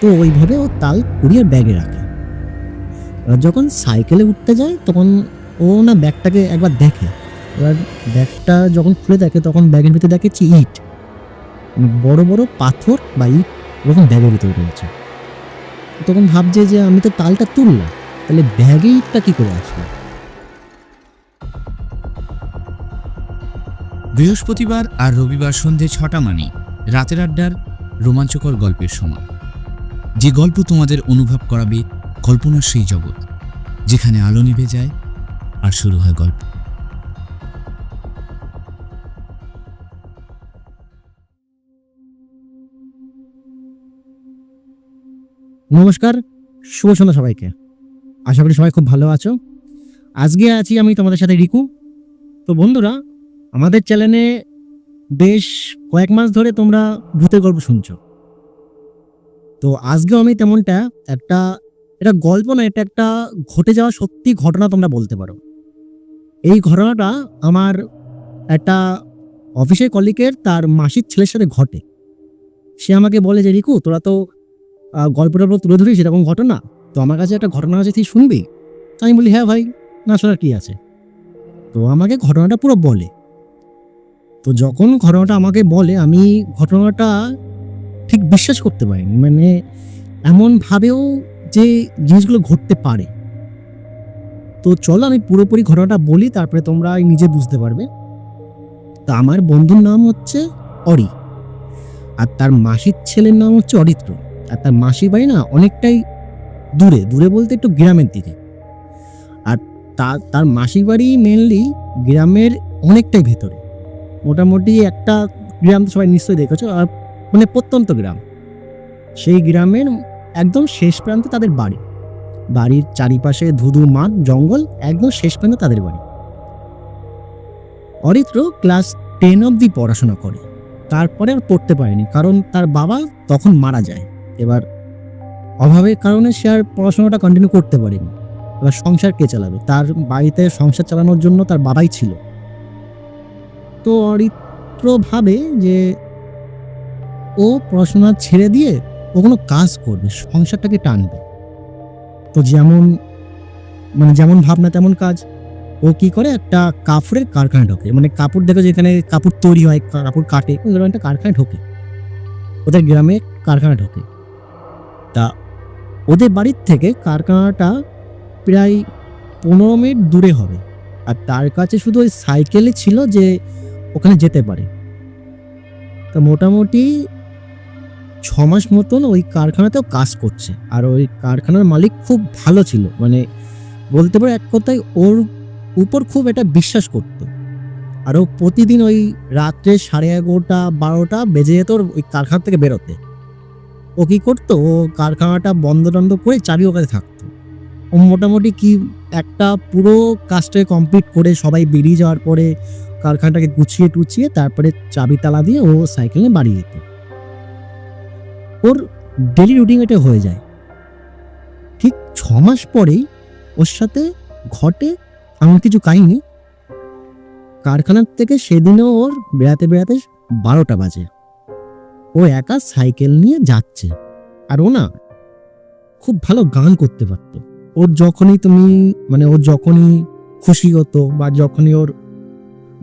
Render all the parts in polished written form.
তো ওইভাবে ও তাল কুড়িয়ে ব্যাগে রাখে। এবার যখন সাইকেলে উঠতে যায় তখন ও না ব্যাগটাকে একবার দেখে। এবার ব্যাগটা যখন খুলে দেখে তখন ব্যাগের ভিতরে দেখেছি ইট, বড় বড় পাথর বা ইট ওরকম ব্যাগের ভিতরে রয়েছে। তখন ভাবছে যে আমি তো তালটা তুললাম, তাহলে ব্যাগে ইটটা কি করে আসলো। বৃহস্পতিবার আর রবিবার সন্ধে 6টা মানে রাতের আড্ডার রোমাঞ্চকর গল্পের সময়, যে গল্প তোমাদের অনুভব করাবে কল্পনার সেই জগৎ যেখানে আলো নিভে যায় আর শুরু হয় গল্প। নমস্কার, শুভ সন্ধ্যা সবাইকে। আশা করি সবাই খুব ভালো আছো। আজকে আছি আমি তোমাদের সাথে রিকু। তো বন্ধুরা, আমাদের চ্যানেলে বেশ কয়েক মাস ধরে তোমরা ভূতের গল্প শুনছো। তো আজকেও আমি তেমনটা এটা গল্প না, এটা একটা ঘটে যাওয়া সত্যি ঘটনা তোমরা বলতে পারো। এই ঘটনাটা আমার একটা অফিসের কলিগের তার মাসির ছেলের সাথে ঘটে। সে আমাকে বলে যে রিকু, তোরা তো গল্পটা তুলে ধরিস এরকম ঘটনা, তো আমার কাছে একটা ঘটনা আছে, তুই শুনবি? তো আমি বলি হ্যাঁ ভাই, না শোনার কি আছে। তো আমাকে ঘটনাটা পুরো বলে। তো যখন ঘটনাটা আমাকে বলে আমি ঘটনাটা ঠিক বিশ্বাস করতে পারিনি, মানে এমনভাবেও যে জিনিসগুলো ঘটতে পারে। তো চলো আমি পুরোপুরি ঘটনাটা বলি, তারপরে তোমরা নিজে বুঝতে পারবে। তা আমার বন্ধুর নাম হচ্ছে অরি, আর তার মাসির ছেলের নাম হচ্ছে অরিত্র। আর তার মাসির বাড়ি না অনেকটাই দূরে, দূরে বলতে একটু গ্রামের দিকে। আর তার মাসির বাড়ি মেনলি গ্রামের অনেকটাই ভেতরে, মোটামুটি একটা গ্রাম সবাই নিশ্চয়ই দেখেছো, আর মানে প্রত্যন্ত গ্রাম। সেই গ্রামের একদম শেষ প্রান্তে তাদের বাড়ি, বাড়ির চারিপাশে ধুধু মাঠ জঙ্গল, একদম শেষ প্রান্তে তাদের বাড়ি। অরিত্র ক্লাস 10 অবধি পড়াশোনা করে, তারপরে আর পড়তে পারেনি, কারণ তার বাবা তখন মারা যায়। এবার অভাবের কারণে সে আর পড়াশোনাটা কন্টিনিউ করতে পারেনি। এবার সংসার কে চালাবে? তার বাড়িতে সংসার চালানোর জন্য তার বাবাই ছিল। তো অরিত্র ভাবে যে ও পড়াশোনা ছেড়ে দিয়ে ও কোনো কাজ করবে, সংসারটাকে টানবে। তো যেমন ভাবনা তেমন কাজ। ও কি করে, একটা কাপড়ের কারখানা ঢোকে, মানে কাপড় দেখো যেখানে কাপড় তৈরি হয়, কাপড় কাটে, ওই ধরনের একটা কারখানায় ঢোকে। ওদের গ্রামে কারখানা ঢোকে। তা ওদের বাড়ির থেকে কারখানাটা প্রায় 15 মিনিট দূরে হবে। আর তার কাছে শুধু ওই সাইকেলই ছিল যে ওখানে যেতে পারে। তা মোটামুটি 6 মাস মতন ওই কারখানাতেও কাজ করছে। আর ওই কারখানার মালিক খুব ভালো ছিল, মানে বলতে পারে এক কথায় ওর উপর খুব এটা বিশ্বাস করত। আর ও প্রতিদিন ওই রাত্রে 11:30 12টা বেজে যেত ওই কারখানা থেকে বেরোতে। ও কি করতো, ও কারখানাটা বন্ধ টন্ধ করে চাবি ওখানে থাকতো। ও মোটামুটি কি একটা পুরো কাজটাকে কমপ্লিট করে সবাই বেরিয়ে যাওয়ার পরে কারখানাটাকে গুছিয়ে টুছিয়ে তারপরে চাবি তালা দিয়ে ও সাইকেল নিয়ে বাড়ি যেত। ওর ডেলি রুটিন এটা হয়ে যায়। ঠিক 6 মাস পরেই ওর সাথে ঘটে এমন কিছু কাহিনী। কারখানার থেকে সেদিনও ওর বেড়াতে বেড়াতে 12টা বাজে। ও একা সাইকেল নিয়ে যাচ্ছে। আর ও না খুব ভালো গান করতে পারতো। ওর যখনই খুশি হতো বা যখনই ওর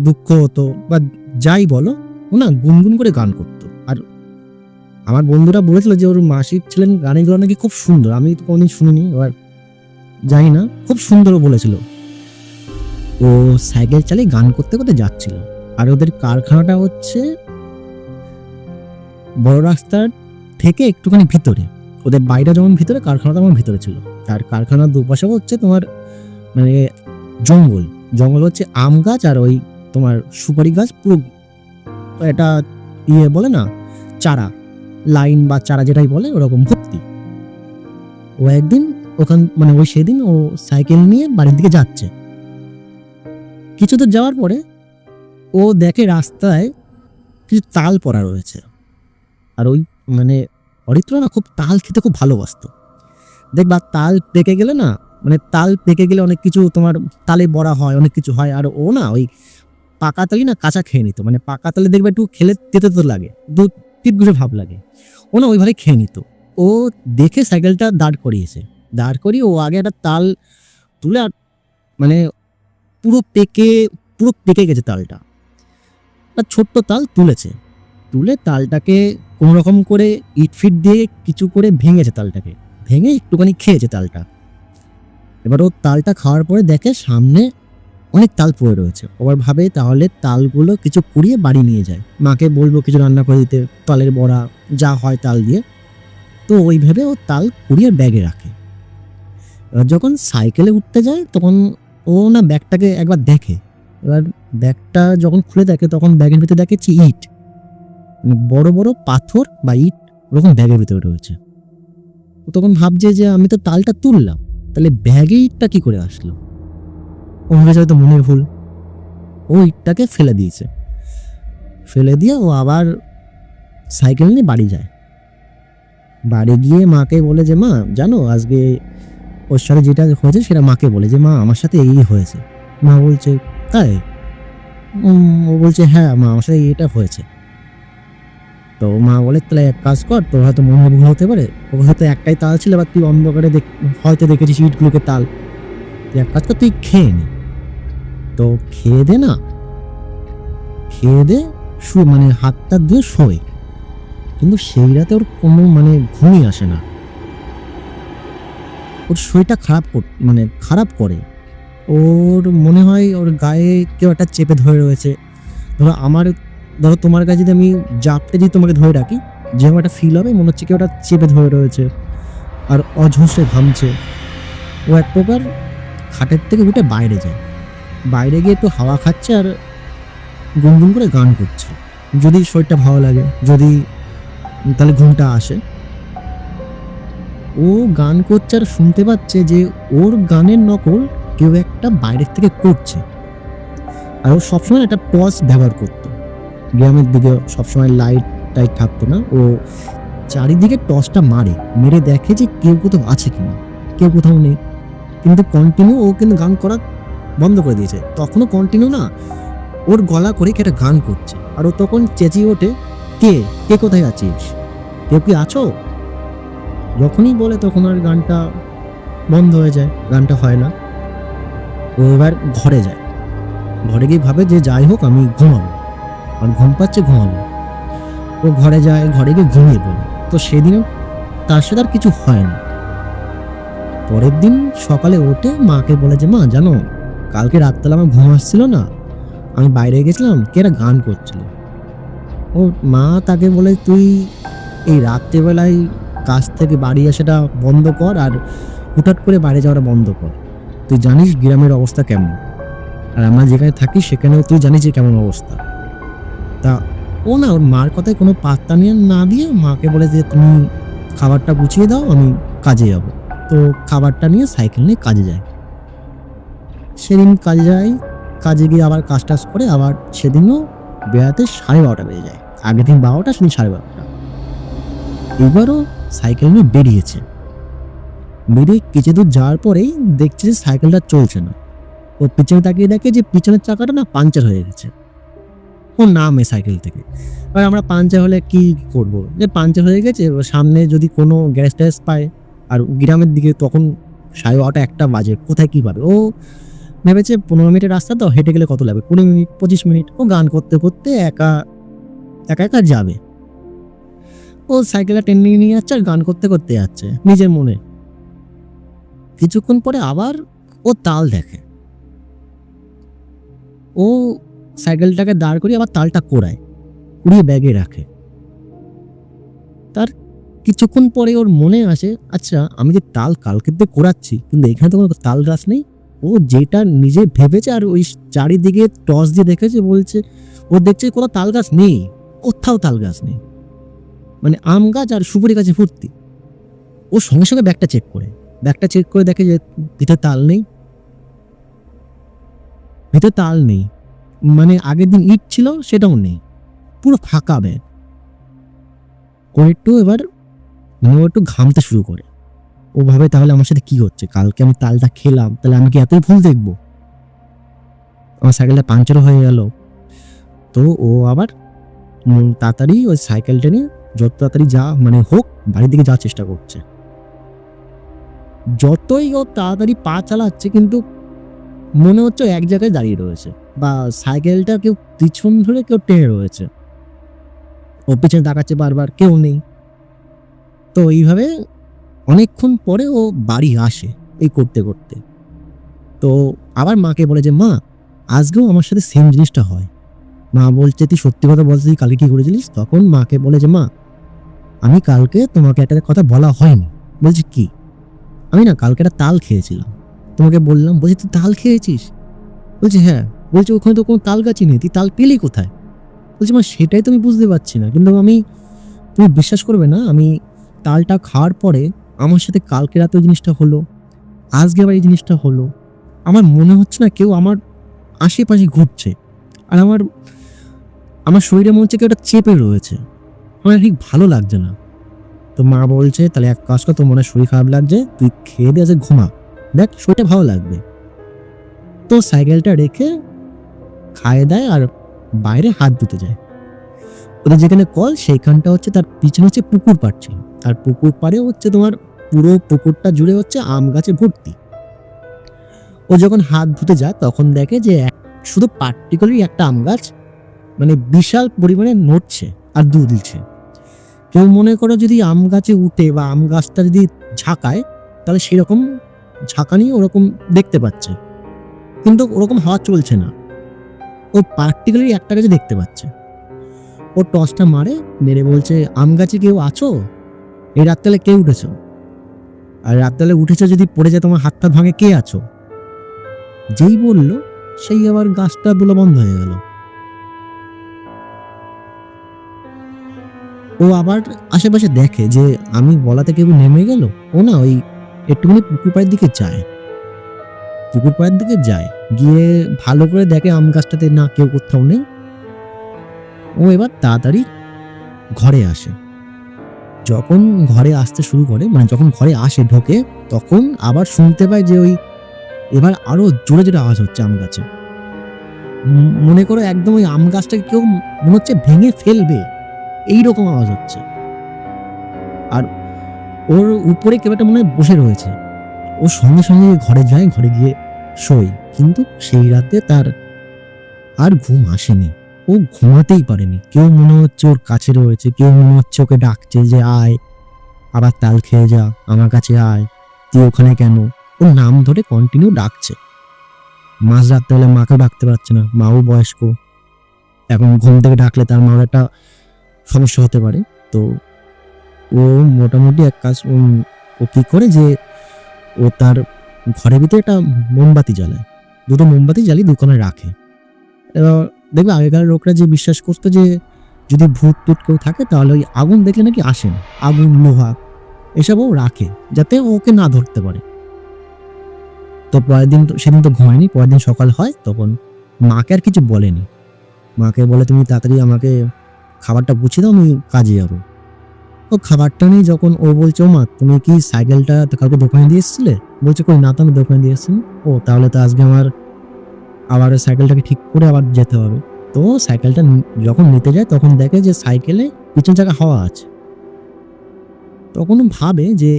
দুঃখ হতো বা যাই বলো, ও না গুনগুন করে গান করতো। আর আমার বন্ধুরা বলেছিল যে ওর মাসির ছেলের গানগুলো নাকি খুব সুন্দর। আমি তো কোনোদিন শুনিনি, এবার জানি না, খুব সুন্দরও বলেছিল। ও সাইকেল চালিয়ে গান করতে করতে যাচ্ছিল। আর ওদের কারখানাটা হচ্ছে বড় রাস্তার থেকে একটুখানি ভিতরে। ওদের বাড়িটা যেমন ভিতরে, কারখানাটা যেমন ভিতরে ছিল। আর কারখানার দুপাশে হচ্ছে তোমার মানে জঙ্গল হচ্ছে আম গাছ আর ওই তোমার সুপারি গাছ, পুরো এটা বলে না চারা, লাইন বা চারা যেটাই বলে ওরকম ভর্তি। ও একদিন সেদিন ও সাইকেল নিয়ে বাড়ির দিকে যাচ্ছে। কিছু দূর যাওয়ার পরে ও দেখে রাস্তায় কিছু তাল পড়া রয়েছে। আর ওই অরিত্র না খুব তাল খেতে খুব ভালোবাসতো। দেখবা তাল পেকে গেলে অনেক কিছু তোমার তালে বড়া হয়, অনেক কিছু হয়। আর ও না ওই পাকা তালি না কাঁচা খেয়ে নিত, পাকা তালে দেখবে একটু খেলে তেতো লাগে, দু তিতগুড়ে ভাব লাগে, ও না ওইভাবে খেয়ে নিত। ও ও দেখে সাইকেলটা দাঁড় করিয়েছে, দাঁড় করিয়ে ও আগে একটা তাল তুলে আর মানে পুরো পেকে গেছে তালটা, আর ছোট্ট তাল তুলেছে, তুলে তালটাকে কোনো রকম করে ইট ফিট দিয়ে কিছু করে ভেঙেছে, তালটাকে ভেঙে একটুখানি খেয়েছে তালটা। এবার ও তালটা খাওয়ার পরে দেখে সামনে অনেক তাল পড়ে রয়েছে, ওবার ভাবে তাহলে তালগুলো কিছু কুড়িয়ে বাড়ি নিয়ে যায়, মাকে বলবো কিছু রান্না করে দিতে, তালের বড়া যা হয় তাল দিয়ে। তো ওই ভেবে ও তাল কুড়িয়ে ব্যাগে রাখে। এবার যখন সাইকেলে উঠতে যায় তখন ও না ব্যাগটাকে একবার দেখে, এবার ব্যাগটা যখন খুলে দেখে তখন ব্যাগের ভিতরে দেখেছি ইট, মানে বড় বড় পাথর বা ইট ওরকম ব্যাগের ভিতরে রয়েছে। ও তখন ভাবছে যে আমি তো তালটা তুললাম, তাহলে ব্যাগে ইটটা কি করে আসলো? ও ভেবেছে হয়তো মনের ভুল, ও ইটটাকে ফেলে দিয়েছে। ফেলে দিয়ে ও আবার সাইকেল নিয়ে বাড়ি যায়। বাড়ি গিয়ে মাকে বলে যে মা জানো আজকে ওর সাথে যেটা হয়েছে সেটা মাকে বলে যে মা আমার সাথে এই হয়েছে। মা বলছে তাই? ও বলছে হ্যাঁ মা আমার সাথে এটা হয়েছে। তো মা বলে তাহলে এক কাজ কর, তোর হয়তো মনে ভুল হতে পারে, ওর হয়তো একটাই তাল ছিল, এবার তুই অন্ধকারে হয়তো দেখেছিস ইটগুলোকে তাল, তুই এক কাজ কর তুই খেয়ে নে। তো খেয়ে দে না, খেয়ে দে মানে হাতটা দিয়ে শোয়, কিন্তু সেই রাতে ওর কোনো মানে ঘুমই আসে না, ওর শরীরটা খারাপ করে, ওর মনে হয় ওর গায়ে কেউ একটা চেপে ধরে রয়েছে। ধরো তোমার কাছে যদি আমি জাপটে যদি তোমাকে ধরে রাখি, যেরকম একটা ফিল হবে, মনে হচ্ছে কেউ একটা চেপে ধরে রয়েছে আর অঝসে ঘামছে। ও এক প্রকার খাটের থেকে উঠে বাইরে যায়, বাইরে গিয়ে একটু হাওয়া খাচ্ছে আর গুনগুন করে গান করছে, যদি শরীরটা ভালো লাগে, যদি তাহলে ঘুমটা আসে। ও গান করছে আর শুনতে পাচ্ছে যে ওর গানের নকল কেউ একটা বাইরের থেকে করছে। আর ও সবসময় একটা টর্চ ব্যবহার করতো, গ্রামের দিকে সবসময় লাইট টাইট থাকতো না, ও চারিদিকে টর্চটা মেরে দেখে যে কেউ কোথাও আছে কিনা, কেউ কোথাও নেই, কিন্তু কন্টিনিউ ও কিন্তু গান করা বন্ধ করে দিয়েছে। তখনও কন্টিনিউ না ওর গলা করে একটা গান করছে, আর ও তখন চেঁচিয়ে ওঠে কে কে কোথায় আছিস, কেউ কি আছো? যখনই বলে তখন আর গানটা বন্ধ হয়ে যায়, গানটা হয় না। ও এবার ঘরে যায়, ঘরে গিয়ে ভাবে যে যাই হোক আমি ঘুমাবো, আর ঘুম পাচ্ছে ঘুমাবো। ও ঘরে যায়, ঘরে গিয়ে ঘুমিয়ে পড়ে। তো সেদিনও তার সাথে আর কিছু হয় না। পরের দিন সকালে উঠে মাকে বলে যে মা জানো কালকে রাতবেলা আমার ঘুম আসছিল না, আমি বাইরে গেছিলাম, কে একটা গান করছিল। ও মা তাকে বলে তুই এই রাত্রেবেলায় কাজ থেকে বাড়ি আসাটা বন্ধ কর আর হুটহাট করে বাইরে যাওয়াটা বন্ধ কর, তুই জানিস গ্রামের অবস্থা কেমন, আর আমরা যেখানে থাকি সেখানেও তুই জানিস যে কেমন অবস্থা। তা ও না ওর মার কথায় কোনো পাত্তা নিয়ে না দিয়ে মাকে বলে যে তুমি খাবারটা গুছিয়ে দাও আমি কাজে যাব। তো খাবারটা নিয়ে সাইকেল নিয়ে কাজে যায়। সেদিন কাজে যায়, কাজে গিয়ে আবার কাজ টাজ করে আবার সেদিনও বেড়াতে 12:30 বেজে যায়, আগের দিন 12টা সেদিন 12:30। এবারও সাইকেল নিয়ে বেরিয়ে কিছু দূর যাওয়ার পরেই দেখছে যে সাইকেলটা চলছে না। ও পিছনে তাকিয়ে দেখে যে পিছনের চাকাটা না পাংচার হয়ে গেছে। ও নামে সাইকেল থেকে, এবার আমরা পাংচার হলে কি করব, যে পাংচার হয়ে গেছে, সামনে যদি কোনো গ্যাস ট্যাস পায়, আর গ্রামের দিকে তখন 12:30 1টা বাজে, কোথায় কি পাবে। ও ভেবেছে 15 মিনিটের রাস্তা তো, হেঁটে গেলে কত লাগবে, 20 মিনিট 25 মিনিট। ও গান করতে করতে একা একা যাবে, ও সাইকেলটা টেনে নিয়ে যাচ্ছে আর গান করতে করতে যাচ্ছে নিজের মনে। কিছুক্ষণ পরে আবার ও তাল দেখে, ও সাইকেলটাকে দাঁড় করিয়ে আবার তালটা কুড়িয়ে ব্যাগে রাখে। তার কিছুক্ষণ পরে ওর মনে আসে আচ্ছা আমি যে তাল কালকে দিয়ে কোড়াচ্ছি, কিন্তু এখানে তো কোনো তাল গাছ নেই। ও যেটা নিজে ভেবেছে আর ওই চারিদিকে টর্চ দিয়ে দেখেছে, বলছে ও দেখছে কোথাও তাল গাছ নেই, কোথাও তাল গাছ নেই, মানে আম গাছ আর সুপারি গাছে ভর্তি। ও সঙ্গে সঙ্গে ব্যাগটা চেক করে দেখে যে ভিতরে তাল নেই, মানে আগের দিন ইট ছিল সেটাও নেই, পুরো ফাঁকা ব্যাগ। ও একটু ঘামতে শুরু করে। ও ভাবে তাহলে আমার সাথে কি হচ্ছে, কালকে আমি তালটা খেলাম, তাহলে আমি কি এতই ভুল দেখবো, আমার সাইকেলটা পাংচারও হয়ে গেল। তো ও আবার তাড়াতাড়ি ওই সাইকেলটা নিয়ে যত তাড়াতাড়ি যা মানে হোক বাড়ির দিকে যাওয়ার চেষ্টা করছে। যতই ও তাড়াতাড়ি পা চালাচ্ছে কিন্তু মনে হচ্ছে ও এক জায়গায় দাঁড়িয়ে রয়েছে, বা সাইকেলটা কেউ পিছন ধরে কেউ টেনে রয়েছে। ও পিছনে তাকাচ্ছে বারবার, কেউ নেই। তো এইভাবে অনেকক্ষণ পরে ও বাড়ি আসে এই করতে করতে। তো আবার মাকে বলে যে মা, আজকেও আমার সাথে সেম জিনিসটা হয়। মা বলছে তুই সত্যি কথা বলতে, তুই কালকে কি করেছিলিস? তখন মাকে বলে যে মা, আমি কালকে তোমাকে একটা কথা বলা হয়নি। বলছি কি? আমি না কালকে একটা তাল খেয়েছিলাম, তোমাকে বললাম। বলছি তুই তাল খেয়েছিস? বলছি হ্যাঁ। বলছি ওখানে তো কোনো তাল গাছই নেই, তুই তাল পেলি কোথায়? বলছি মা সেটাই তো আমি বুঝতে পারছি না, কিন্তু তুমি বিশ্বাস করবে না, আমি তালটা খাওয়ার পরে আমার সাথে কালকে রাতে ওই জিনিসটা হলো, আজকে আবার এই জিনিসটা হলো। আমার মনে হচ্ছে না কেউ আমার আশেপাশে ঘুরছে, আর আমার শরীরে মনে হচ্ছে কেউ একটা চেপে রয়েছে। আমার ঠিক ভালো লাগছে না। তো মা বলছে তাহলে এক কাজ কর, তোর মনে হয় শরীর খারাপ লাগছে, তুই খেয়ে দিয়ে ঘুমা, দেখ শরীরটা ভালো লাগবে। তো সাইকেলটা রেখে খায় দেয় আর বাইরে হাত ধুতে যায়। ওদের যেখানে কল সেইখানটা হচ্ছে, তার পিছনে হচ্ছে পুকুর পাড় ছিল, আর পুকুর পাড়ে হচ্ছে তোমার পুরো পুকুরটা জুড়ে হচ্ছে আম গাছে ভর্তি। ও যখন হাত ধুতে যায় তখন দেখে যে শুধু পার্টিকুলারলি একটা আম গাছ মানে বিশাল পরিমাণে নড়ছে আর দুধ দিচ্ছে। কেউ মনে করো যদি আম গাছে উঠে বা আম গাছটা যদি ঝাঁকায়, তাহলে সেরকম ঝাঁকানি ওরকম দেখতে পাচ্ছে, কিন্তু ওরকম হাওয়া চলছে না। ও পার্টিকুলারলি একটা গাছে দেখতে পাচ্ছে। ও টসটা মেরে বলছে, আম গাছে কেউ আছো? এই রাত্রেলে কে উঠেছো? আর রাত্রেলে উঠেছো যদি পড়ে যায় তোমার হাতটা ভাঙে, কে আছো? যেই বললো সেই আবার গাছটা দুলো বন্ধ হয়ে গেল। ও আবার আশেপাশে দেখে যে আমি বলাতে কেউ নেমে গেল। ও না ওই একটুখানি পুকুর পাড়ের দিকে যায়, গিয়ে ভালো করে দেখে আম গাছটাতে না কেউ কোথাও নেই। ও এবার তাড়াতাড়ি ঘরে আসে। যখন ঘরে আসতে শুরু করে, মানে যখন ঘরে আসে ঢোকে, তখন আবার শুনতে পায় যে ওই এবার আরো জোরে জোরে আওয়াজ হচ্ছে আম গাছে। মনে করো একদম ওই আম গাছটাকে কেউ মনে হচ্ছে ভেঙে ফেলবে, এইরকম আওয়াজ হচ্ছে। আর ওর উপরে কেউ একটা মনে হয় বসে রয়েছে। ও সঙ্গে সঙ্গে ঘরে যায়, ঘরে গিয়ে শোয়। কিন্তু সেই রাতে তার আর ঘুম আসেনি, ও ঘুমাতেই পারেনি। কেউ মনে হচ্ছে ওর কাছে রয়েছে, কেউ মনে হচ্ছে ওকে ডাকছে যে আয়, আবার তাল খেয়ে যা, আমার কাছে আয়, তুই ওখানে কেন? ওর নাম ধরে কন্টিনিউ ডাকছে। মাঝ রাত্রে হলে মাকেও ডাকতে পারছে না, মাও বয়স্ক, এখন ঘুম থেকে ডাকলে তার মার একটা সমস্যা হতে পারে। তো ও মোটামুটি এক কাজ ও কি করে যে ও তার ঘরের ভিতরে একটা মোমবাতি জ্বালায়, দুটো মোমবাতি জ্বালিয়ে দোকানে রাখে। এবার দেখবে আগেকার লোকরা যে বিশ্বাস করতো যে যদি ভূত টুত কেউ থাকে তাহলে ওই আগুন দেখলে নাকি আসেন, আগুন লোহা এসবও রাখে যাতে ওকে না ধরতে পারে। তো পরের দিন সেদিন তো ঘুমায়নি। পরের দিন সকাল হয়, তখন মাকে আর কিছু বলেনি। মাকে বলে তুমি তাড়াতাড়ি আমাকে খাবারটা গুছিয়ে দাও, আমি কাজে যাবো। ও খাবারটা নেই যখন ও বলছে, ও মা তুমি কি সাইকেলটা কাউকে দোকানে দিয়ে এসেছিলে? বলছে কই না তো, আমি দোকানে দিয়ে এসেছি। ও তাহলে তো আজকে আমার আবার সাইকেলটাকে ঠিক করে আবার যেতে হবে। তো সাইকেলটা যখন নিতে যায় তখন দেখে যে সাইকেলে পিছন চাকা হাওয়া আছে। তখন ভাবে যে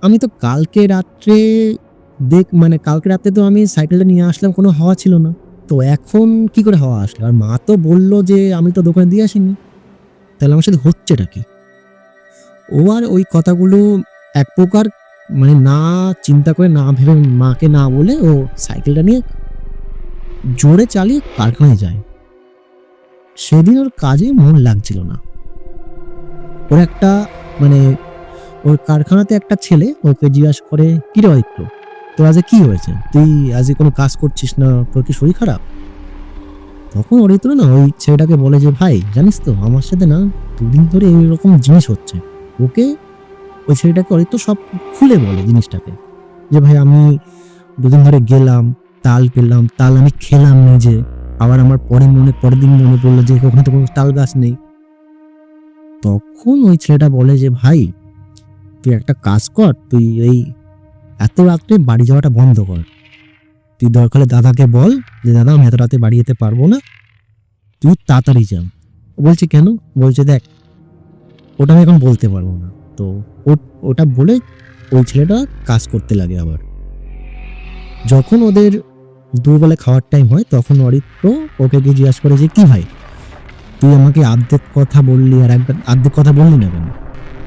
আমি তো কালকে রাত্রে মানে কালকে রাতে তো আমি সাইকেলটা নিয়ে আসলাম, কোনো হাওয়া ছিল না, তো এখন কি করে হাওয়া আসলো? আর মা তো বললো যে আমি তো দোকানে দিয়ে আসিনি, তাহলে আমার সাথে হচ্ছেটা কি? ও আর ওই কথাগুলো এক প্রকার মানে না চিন্তা করে, না ভেবে, মাকে না বলে ও সাইকেলটা নিয়ে জোরে চালিয়ে কারখানায় যায়। সেদিন ওর কাজে মন লাগছিল না। ওর একটা মানে ওর কারখানাতে একটা ছেলে ওকে জিজ্ঞাসা করে, কি রে অরিত্র, তোর আজকে কি হয়েছে? তুই আজকে কোনো কাজ করছিস না, তোর কি শরীর খারাপ? তখন অরিত্র না ওই ছেলেটাকে বলে যে ভাই জানিস তো আমার সাথে না দুদিন ধরে এইরকম জিনিস হচ্ছে। ওকে ওই ছেলেটাকে অরিত্র সব খুলে বলে জিনিসটাকে, যে ভাই আমি দুদিন ধরে গেলাম, তাল পেলাম, তাল আমি খেলাম নিজে, আবার আমার পরের দিন মনে পড়লো যে ওখানে তো কোনো তাল গাছ নেই। তখন ওই ছেলেটা বলে যে ভাই তুই একটা কাজ কর, তুই এই এত রাত্রে বাড়ি যাওয়াটা বন্ধ কর। তুই দরকার হলে দাদাকে বল যে দাদা আমি এত রাতে বাড়ি যেতে পারবো না, তুই তাড়াতাড়ি যা। ও বলছে কেন? বলছে দেখ ওটা আমি এখন বলতে পারবো না। তো ওটা বলে ওই ছেলেটা কাজ করতে লাগে। আবার যখন ওদের দুবেলা খাওয়ার টাইম হয় তখন অরিত্র ওকে গিয়ে জিজ্ঞাসা করে যে কি ভাই, তুই আমাকে অর্ধেক কথা বললি আর একবার অর্ধেক কথা বললি না কেন?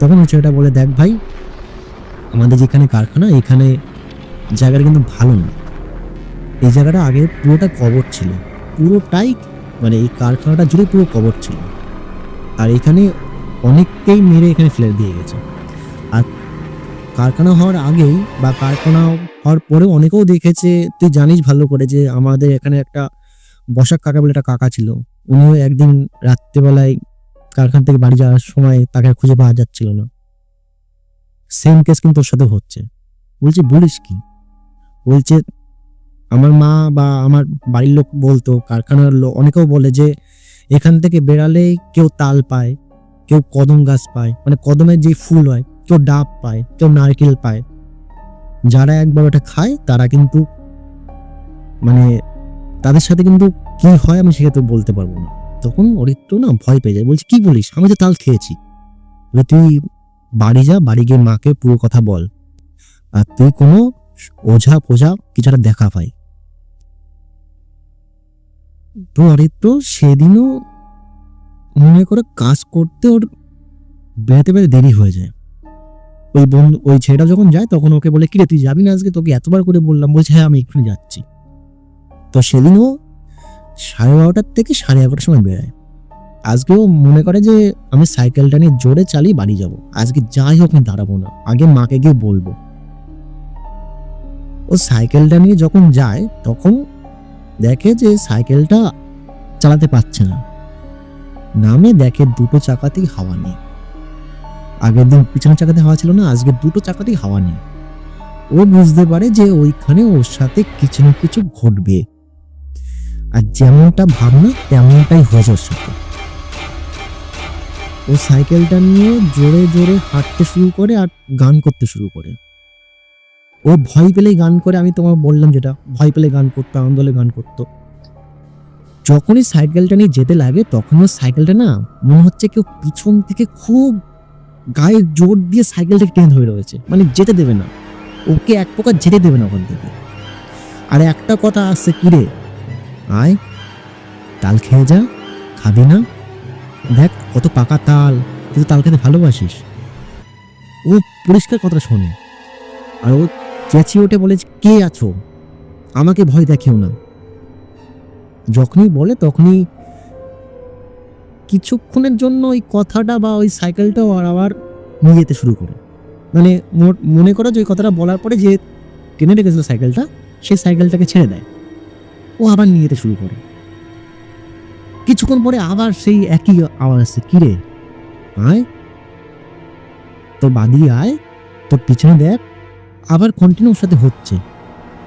তখন ওই ছেলেটা বলে, দেখ ভাই, আমাদের যেখানে কারখানা এখানে জায়গাটা কিন্তু ভালো না। এই জায়গাটা আগে পুরোটা কবর ছিল, পুরোটাই মানে এই কারখানাটা জুড়ে পুরো কবর ছিল। আর এখানে অনেককেই মেরে এখানে ফেলে দিয়ে গেছে। আর কারখানা হওয়ার আগেই বা কারখানা হওয়ার পরেও অনেকেও দেখেছে, তুই জানিস ভালো করে যে আমাদের এখানে একটা বসাক কাকা বলে একটা কাকা ছিল, উনিও একদিন রাত্রেবেলায় কারখানা থেকে বাড়ি যাওয়ার সময় তাকে আর খুঁজে পাওয়া যাচ্ছিল না। সেম কেস কিন্তু তোর সাথে হচ্ছে। বলছে বলিস কি? বলছে আমার মা বা আমার বাড়ির লোক বলতো, কারখানার লোক অনেকেও বলে যে এখান থেকে বেরালেই কেউ তাল পায়, কেউ কদম গাছ পায়, মানে কদমের যে ফুল হয়, কেউ ডাব পায়, কেউ নারকেল পায়। যারা একবার ওটা খায় তারা কিন্তু মানে তাদের সাথে কিন্তু কি হয় আমি সেটা তো বলতে পারবো না। তখন অরিত্র না ভয় পেয়ে যায়, বলছে কি বলিস, আমি তো তাল খেয়েছি। বলে, তুই বাড়ি যা, বাড়ি গিয়ে মাকে পুরো কথা বল, আর তুই কোনো ওঝা ফোঝা কিছু একটা দেখা পাই। তো অরিত্র সেদিনও মনে করে কাজ করতে ওর বেরোতে বেরোতে দেরি হয়ে যায়। ওই বন্ধু ওই ছেলেটা যখন যায় তখন ওকে বলে, কিরে তুই যাবি না আজকে? তোকে এতবার করে বললাম। বলছে হ্যাঁ আমি এক্ষুনি যাচ্ছি। তো সেদিনও 12:30 থেকে 11:30 সময় বেরোয়। আজকেও মনে করে যে আমি সাইকেলটা নিয়ে জোরে চালিয়ে বাড়ি যাব, আজকে যাই হোক আমি দাঁড়াবো না, আগে মাকে গিয়ে বলবো। ও সাইকেলটা নিয়ে যখন যায় তখন দেখে যে সাইকেলটা চালাতে পারছে না। নামে দেখে দুটো চাকাতেই হাওয়া নেই। আগের দিন পিছনের চাকাতে হাওয়া ছিল না, আজকে দুটো চাকাতেই হাওয়া নেই। ও বুঝতে পারে যে ওইখানে ওর সাথে কিছু না কিছু ঘটবে, আর যেমনটা ভাবনা তেমনটাই হয়েছে ওর সাথে। ও সাইকেলটা নিয়ে জোরে জোরে হাঁটতে শুরু করে আর গান করতে শুরু করে। ও ভয় পেলেই গান করে, আমি তোমার বললাম যেটা, ভয় পেলে গান করতো, আনন্দ হলে গান করতো। যখনই সাইকেলটা নিয়ে যেতে লাগে তখন ওর সাইকেলটা না মনে হচ্ছে কেউ পিছন থেকে খুব গায়ে জোর দিয়ে সাইকেলটাকে টেনে ধরে রয়েছে, মানে যেতে দেবে না, ওকে এক প্রকার যেতে দেবে না ওখান থেকে। আর একটা কথা আসছে, কিরে আয় তাল খেয়ে যা, খাবি না? দেখ কত পাকা তাল, তুই তো তাল খেতে ভালোবাসিস। ও পরিষ্কার কথাটা শোনে আর ও চেঁচিয়ে ওঠে, বলে কে আছো, আমাকে ভয় দেখিও না। যখনই বলে তখনই কিছুক্ষণের জন্য ওই কথাটা বা ওই সাইকেলটাও আর আবার নিয়ে যেতে শুরু করে। মানে মনে করো যে ওই কথাটা বলার পরে যে টেনে রেখেছিল সাইকেলটা, সেই সাইকেলটাকে ছেড়ে দেয়, ও আবার নিয়ে যেতে শুরু করে। কিছুক্ষণ পরে আবার সেই একই আওয়াজ আসছে, কিরে আয়, তোর বাদিয়ে আয়, তোর পিছনে দেখ। আবার কন্টিনিউ সাথে হচ্ছে।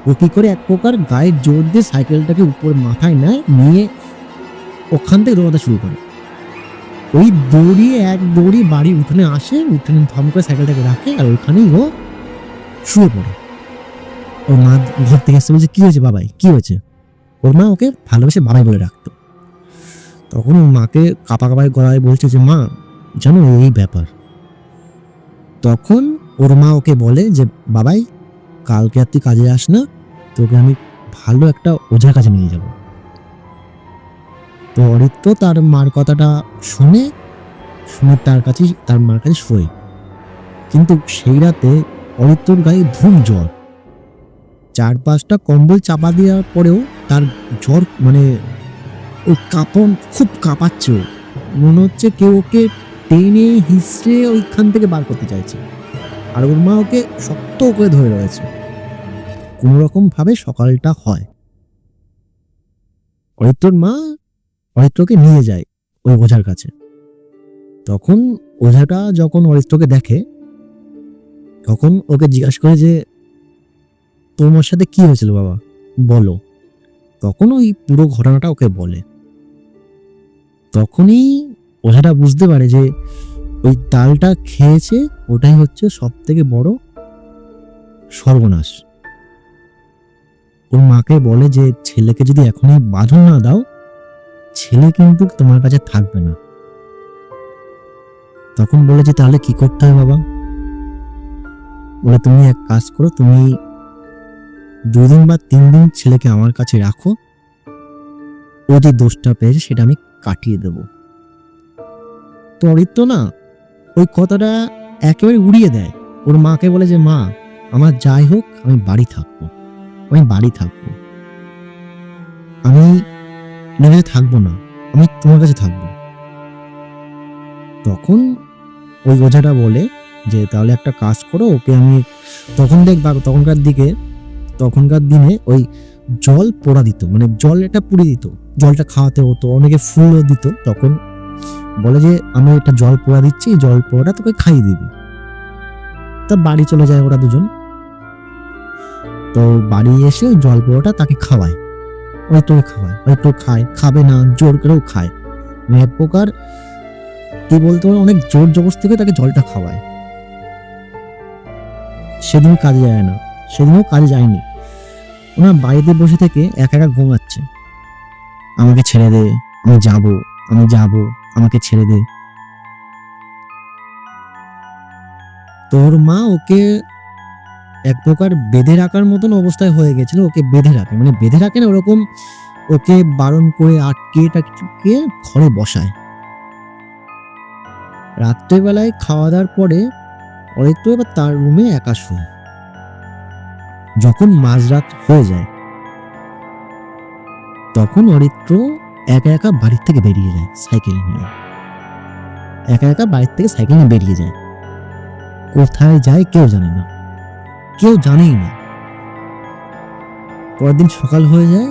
ও কি করে এক প্রকার গায়ের জোর দিয়ে সাইকেলটাকে উপর মাথায় নেয়, নিয়ে ওখান থেকে দৌড়াতে শুরু করে। ওই দৌড়িয়ে এক দৌড়ি বাড়ি উঠোনে আসে, উঠোনে ধম করে সাইকেলটাকে রাখে আর ওইখানেই ও শুয়ে পড়ে। ওর মা ঘর থেকে আসতে বলছে, কি হয়েছে বাবাই, কি হয়েছে? ওর মা ওকে ভালোবেসে বাবাই বলে রাখতো। তখন ওর মাকে কাপা কাপায় গলায় বলছে যে মা জানো এই ব্যাপার। তখন ওর মা ওকে বলে যে বাবাই, কালকে আর তুই কাজে আস না, তোকে আমি ভালো একটা ওঝার কাছে নিয়ে যাব। তো অরিত্র তার মার কথাটা শুনে তার মার কাছে শোয়। কিন্তু সেই রাতে অরিত্রর গায়ে ধুম জ্বর। 4-5টা কম্বল চাপা দেওয়ার পরেও তার জ্বর, মানে ও খুব কাঁপাচ্ছে। ও মনে হচ্ছে কেউ ওকে টেনে হিসড়ে ওইখান থেকে বার করতে চাইছে, আর ওর মা ওকে শক্ত করে ধরে রয়েছে। কোনো রকম ভাবে সকালটা হয়। অরিত্রর মা অরিত্রকে নিয়ে যায় ওই ওঝার কাছে। তখন ওঝাটা যখন অরিত্রকে দেখে তখন ওকে জিজ্ঞাসা করে যে তোমার সাথে কি হয়েছিল বাবা, বলো। তখন ওই পুরো ঘটনাটা ওকে বলে। তখনই ওঝাটা বুঝতে পারে যে ওই তালটা খেয়েছে, ওটাই হচ্ছে সব থেকে বড় সর্বনাশ। ওর মাকে বলে যে ছেলেকে যদি এখনই বাঁধন না দাও, ছেলে কিন্তু তোমার কাছে থাকবে না। তখন বলে যে তাহলে কি করতে হয় বাবা? বলে তুমি এক কাজ করো, তুমি 2 দিন বা 3 দিন ছেলেকে আমার কাছে রাখো, ও যে দোষটা পেয়েছে সেটা আমি কাটিয়ে দেব। তো অরিত্র না ওই কথাটা একেবারে উড়িয়ে দেয়। ওর মাকে বলে যে মা, আমার যাই হোক আমি বাড়ি থাকবো, আমি বাড়ি থাকবো, আমি নেমে থাকবো না, আমি তোমার কাছে থাকবো। তখন ওই ওঝাটা বলে যে তাহলে একটা কাজ করো, ওকে আমি তখন দেখবা তখনকার দিনে ওই জল পোড়া দিত, মানে জল এটা পুড়ে দিত, জলটা খাওয়াতে হতো, অনেকে ফুলও দিত। তখন বলে যে আমি একটা জল পোড়া দিচ্ছি, জল পোড়াটা তোকে খাইয়ে দিবি। তা বাড়ি চলে যায় ওরা দুজন। তো বাড়ি এসে ওই জল পোড়াটা তাকে খাওয়ায়, ওই তো খাওয়ায়, ওই তো খায়, খাবে না জোর করেও খায়, মানে এক প্রকার কি বলতে পারে অনেক জোর জবরদস্তি করে তাকে জলটা খাওয়ায়। সেদিন কাজে যায় না, সেদিনও কাজে যায়নি। ওনার বাড়িতে বসে থেকে একা একা ঘুমাচ্ছে, আমাকে ছেড়ে দে, আমি যাব, আমি যাব, আমাকে ছেড়ে দে। তোর মা ওকে এক প্রকার বেঁধে রাখার মতন অবস্থায় হয়ে গেছিল, ওকে বেঁধে রাখে, মানে বেঁধে রাখে না ওরকম, ওকে বারণ করে আটকে টাটকে ঘরে বসায়। রাত্রেবেলায় খাওয়া দাওয়ার পরে অরিত্র এবার তার রুমে একা শোয়। যখন মাঝরাত হয়ে যায় তখন অরিত্র একা একা বাড়ির থেকে বেরিয়ে যায় সাইকেল নিয়ে, একা একা বাড়ির থেকে সাইকেল নিয়ে বেরিয়ে যায়। কোথায় যায় কেউ জানে না, কেউ জানেই না। পরের দিন সকাল হয়ে যায়,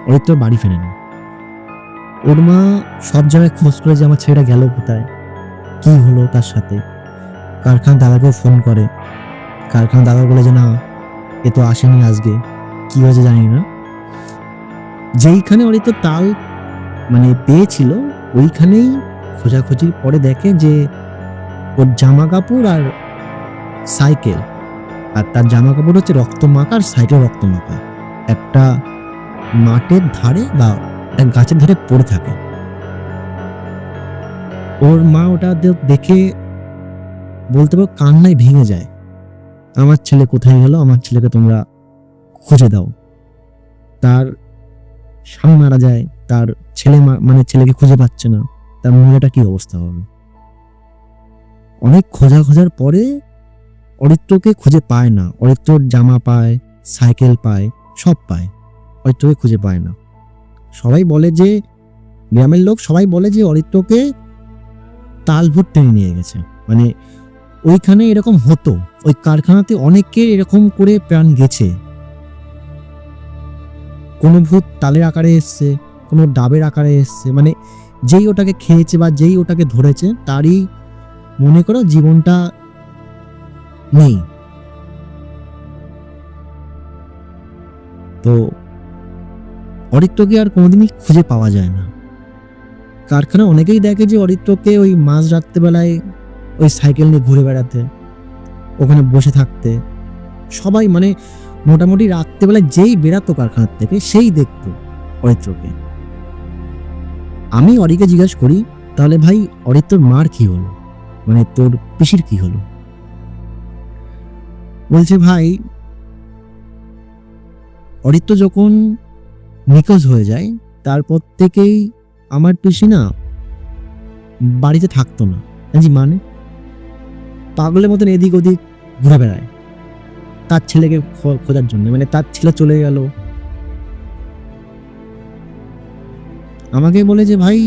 অরিত্র বাড়ি ফেরে না। ওর মা সব জায়গায় খোঁজ করে যে আমার ছেলেটা গেল কোথায়, কি হলো তার সাথে। কারখানার দাদাকেও ফোন করে, কারখানার দাদা বলে যে না, এ তো আসেনি আজকে, কি হয়েছে জানি না। যেইখানে অরিত্র তাল মানে পেয়েছিল ওইখানেই খোঁজাখুঁজির পরে দেখে যে ওর জামা কাপড় আর সাইকেল, আর তার জামা কাপড় হচ্ছে রক্ত মাখা আর সাইকেল রক্ত মাখা, একটা মাঠের ধারে বা একটা গাছের ধারে পড়ে থাকে। ওর মা ওটা দেখে বলতে পারো কান্নায় ভেঙে যায়, আমার ছেলে কোথায় গেল, আমার ছেলেকে তোমরা খুঁজে দাও। তার স্বামী মারা যায়, তার ছেলে মানে ছেলেকে খুঁজে পাচ্ছে না, তার মহিলাটা কি অবস্থা হবে। অনেক খোঁজার পরে অরিত্রকে খুঁজে পায় না। অরিত্রর জামা পায়, সাইকেল পায়, সব পায়, অরিত্রকে খুঁজে পায় না। সবাই বলে যে, গ্রামের লোক সবাই বলে যে অরিত্রকে তালভূত টেনে নিয়ে গেছে। মানে ওইখানে এরকম হতো, ওই কারখানাতে অনেকের এরকম করে প্রাণ গেছে। কোনো ভূত তালের আকারে এসছে, কোনো ডাবের আকারে এসছে, মানে যেই ওটাকে খেয়েছে বা যেই ওটাকে ধরেছে তারই মনে করো জীবনটা নেই। তো অরিত্রকে আর কোনোদিনই খুঁজে পাওয়া যায় না। কারখানা অনেকেই দেখে যে অরিত্রকে ওই মাঝ রাত্রেবেলায় ওই সাইকেল নিয়ে ঘুরে বেড়াতে, ওখানে বসে থাকতে। সবাই মানে মোটামুটি রাত্রেবেলায় যেই বেরাতো কারখানার থেকে সেই দেখতো অরিত্রকে। আমি অরিকে জিজ্ঞাসা করি, তাহলে ভাই অরিত্রর মার কি হলো, মানে তোর পিসির কি হলো? বলছে ভাই অরিত্র যখন নিখোঁজ হয়ে যায় তারপর থেকেই আমার পিসি না বাড়িতে থাকতো না। মানে পাগলের মতন এদিক ওদিক ঘুরে বেড়ায় তার ছেলেকে খোঁজার জন্য, মানে তার ছেলে চলে গেল। আমাকে বলে যে ভাই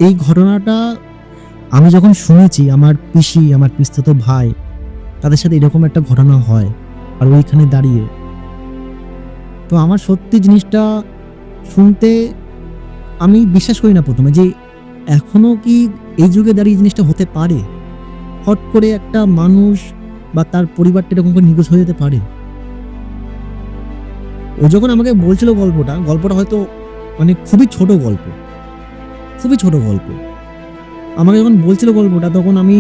এই ঘটনাটা আমি যখন শুনেছি, আমার পিসি, আমার পিস্তাতো ভাই, তাদের সাথে এরকম একটা ঘটনা হয় আর ওইখানে দাঁড়িয়ে, তো আমার সত্যি জিনিসটা শুনতে আমি বিশ্বাস করি না প্রথমে, যে এখনো কি এই যুগে দাঁড়িয়ে জিনিসটা হতে পারে। হট করে একটা মানুষ বা তার পরিবারটা এরকম করে নিখোঁজ হয়ে যেতে পারে। ও যখন আমাকে বলছিল গল্পটা হয়তো মানে খুবই ছোট গল্প, খুবই ছোট গল্প। আমাকে যখন বলছিল গল্পটা তখন আমি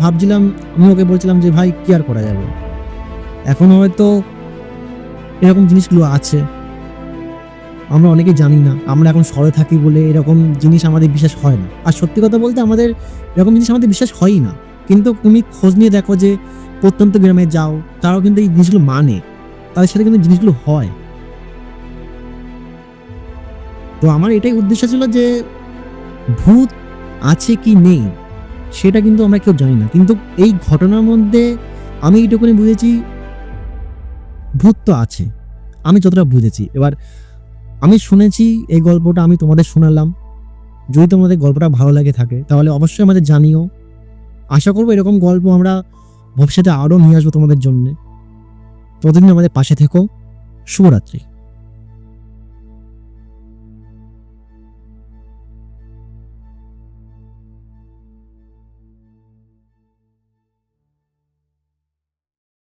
ভাবছিলাম, আমি ওকে বলছিলাম যে ভাই কি আর করা যাবে, এখন হয়তো এরকম জিনিসগুলো আছে। আমরা অনেকেই জানি না, আমরা এখন শহরে থাকি বলে এরকম জিনিস আমাদের বিশ্বাস হয় না। আর সত্যি কথা বলতে আমাদের এরকম জিনিস আমাদের বিশ্বাস হয়ই না। কিন্তু তুমি খোঁজ নিয়ে দেখো যে প্রত্যন্ত গ্রামে যাও, তারাও কিন্তু এই জিনিসগুলো মানে, তাদের সাথে কিন্তু জিনিসগুলো হয়। তো আমার এটাই উদ্দেশ্য ছিল যে ভূত আছে কি নেই সেটা কিন্তু আমরা কেউ জানি না, কিন্তু এই ঘটনার মধ্যে আমি এইটুকুনি বুঝেছি ভূত তো আছে, আমি যতটা বুঝেছি। এবার আমি শুনেছি এই গল্পটা আমি তোমাদের শোনালাম। যদি তোমাদের গল্পটা ভালো লাগে থাকে তাহলে অবশ্যই আমাদের জানিও। আশা করবো এরকম গল্প আমরা ভবিষ্যতে আরও নিয়ে আসবো তোমাদের জন্য। ততদিন আমাদের পাশে থেকো। শুভরাত্রি।